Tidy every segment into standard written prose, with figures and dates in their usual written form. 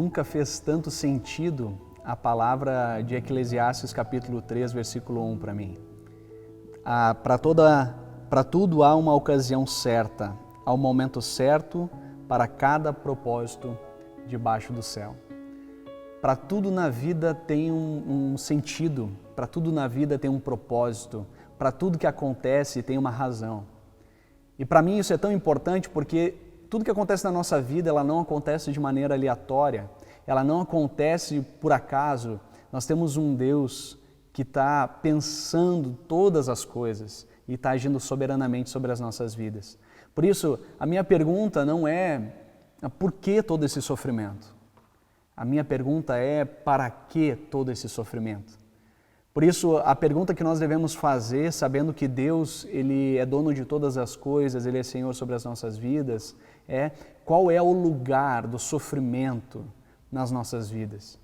Nunca fez tanto sentido a palavra de Eclesiastes capítulo 3, versículo 1 para mim. Para tudo há uma ocasião certa, há um momento certo para cada propósito debaixo do céu. Para tudo na vida tem um sentido, para tudo na vida tem um propósito, para tudo que acontece tem uma razão. E para mim isso é tão importante porque tudo que acontece na nossa vida, ela não acontece de maneira aleatória, ela não acontece por acaso. Nós temos um Deus que está pensando todas as coisas e está agindo soberanamente sobre as nossas vidas. Por isso, a minha pergunta não é por que todo esse sofrimento? A minha pergunta é para que todo esse sofrimento? Por isso, a pergunta que nós devemos fazer, sabendo que Deus, Ele é dono de todas as coisas, Ele é Senhor sobre as nossas vidas, é qual é o lugar do sofrimento nas nossas vidas.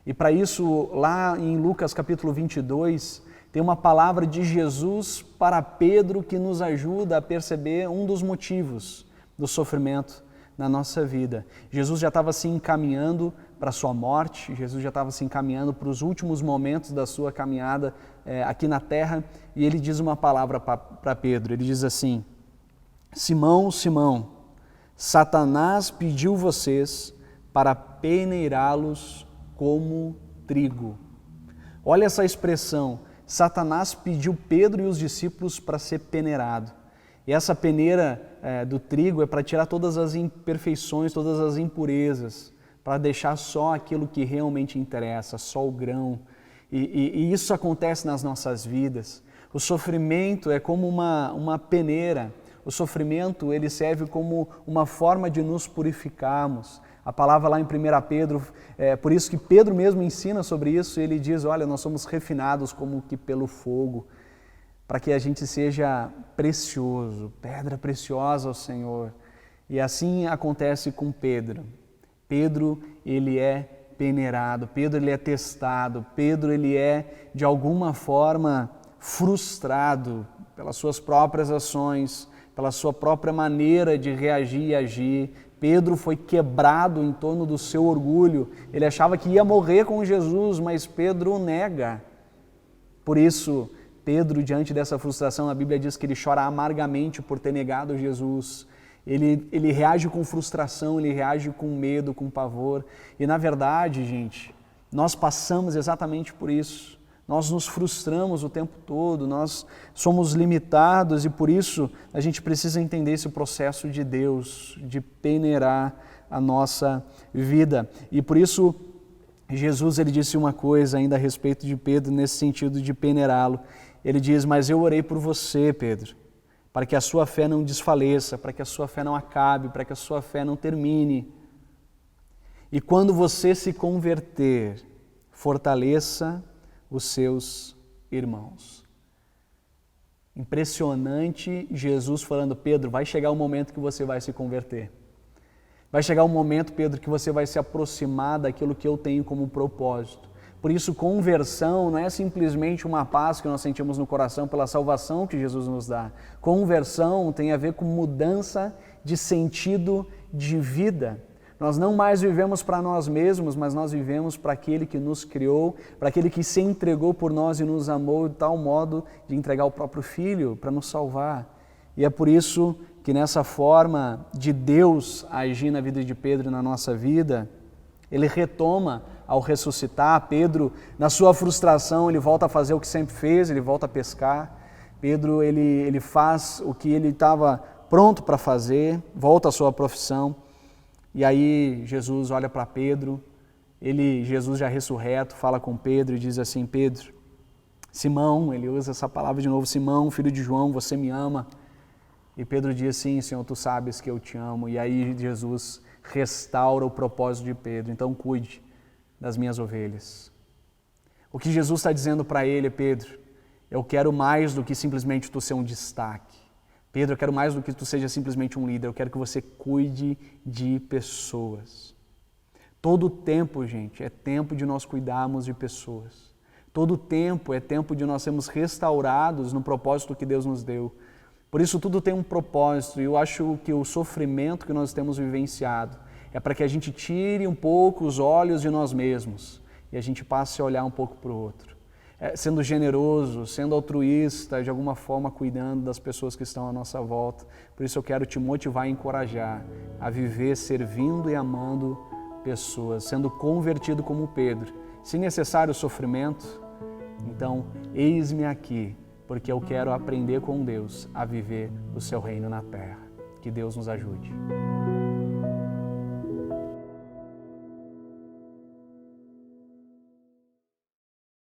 E para isso, lá em Lucas capítulo 22, tem uma palavra de Jesus para Pedro que nos ajuda a perceber um dos motivos do sofrimento na nossa vida. Jesus já estava se encaminhando para a sua morte, Jesus já estava se encaminhando para os últimos momentos da sua caminhada aqui na terra, e ele diz uma palavra para Pedro, ele diz assim: Simão, Simão, Satanás pediu vocês para peneirá-los como trigo. Olha essa expressão, Satanás pediu Pedro e os discípulos para ser peneirado. E essa peneira do trigo é para tirar todas as imperfeições, todas as impurezas, para deixar só aquilo que realmente interessa, só o grão. E isso acontece nas nossas vidas. O sofrimento é como uma peneira. O sofrimento ele serve como uma forma de nos purificarmos. A palavra lá em 1 Pedro, por isso que Pedro mesmo ensina sobre isso, ele diz, olha, nós somos refinados como que pelo fogo, para que a gente seja precioso, pedra preciosa ao Senhor. E assim acontece com Pedro. Pedro, ele é peneirado, Pedro, ele é testado, Pedro, ele é, de alguma forma, frustrado pelas suas próprias ações, pela sua própria maneira de reagir e agir. Pedro foi quebrado em torno do seu orgulho. Ele achava que ia morrer com Jesus, mas Pedro o nega. Por isso, Pedro, diante dessa frustração, a Bíblia diz que ele chora amargamente por ter negado Jesus. Ele reage com frustração, ele reage com medo, com pavor. E na verdade, gente, nós passamos exatamente por isso. Nós nos frustramos o tempo todo, nós somos limitados e por isso a gente precisa entender esse processo de Deus, de peneirar a nossa vida. E por isso Jesus ele disse uma coisa ainda a respeito de Pedro nesse sentido de peneirá-lo. Ele diz, mas eu orei por você, Pedro, para que a sua fé não desfaleça, para que a sua fé não acabe, para que a sua fé não termine. E quando você se converter, fortaleça os seus irmãos. Impressionante Jesus falando, Pedro, vai chegar um momento que você vai se converter. Vai chegar um momento, Pedro, que você vai se aproximar daquilo que eu tenho como propósito. Por isso, conversão não é simplesmente uma paz que nós sentimos no coração pela salvação que Jesus nos dá. Conversão tem a ver com mudança de sentido de vida. Nós não mais vivemos para nós mesmos, mas nós vivemos para aquele que nos criou, para aquele que se entregou por nós e nos amou de tal modo de entregar o próprio Filho para nos salvar. E é por isso que nessa forma de Deus agir na vida de Pedro e na nossa vida, ele retoma ao ressuscitar. Pedro, na sua frustração, ele volta a fazer o que sempre fez, ele volta a pescar. Pedro, ele faz o que ele estava pronto para fazer, volta à sua profissão. E aí Jesus olha para Pedro, Jesus já ressurreto, fala com Pedro e diz assim, Pedro, Simão, ele usa essa palavra de novo, Simão, filho de João, você me ama? E Pedro diz, sim, Senhor, tu sabes que eu te amo. E aí Jesus restaura o propósito de Pedro, então cuide das minhas ovelhas. O que Jesus está dizendo para ele, Pedro, eu quero mais do que simplesmente tu ser um destaque. Pedro, eu quero mais do que tu seja simplesmente um líder, eu quero que você cuide de pessoas. Todo tempo, gente, é tempo de nós cuidarmos de pessoas. Todo tempo é tempo de nós sermos restaurados no propósito que Deus nos deu. Por isso tudo tem um propósito e eu acho que o sofrimento que nós temos vivenciado É para que a gente tire um pouco os olhos de nós mesmos e a gente passe a olhar um pouco para o outro. Sendo generoso, sendo altruísta, de alguma forma cuidando das pessoas que estão à nossa volta. Por isso eu quero te motivar e encorajar a viver servindo e amando pessoas, sendo convertido como Pedro. Se necessário sofrimento, então eis-me aqui, porque eu quero aprender com Deus a viver o seu reino na terra. Que Deus nos ajude.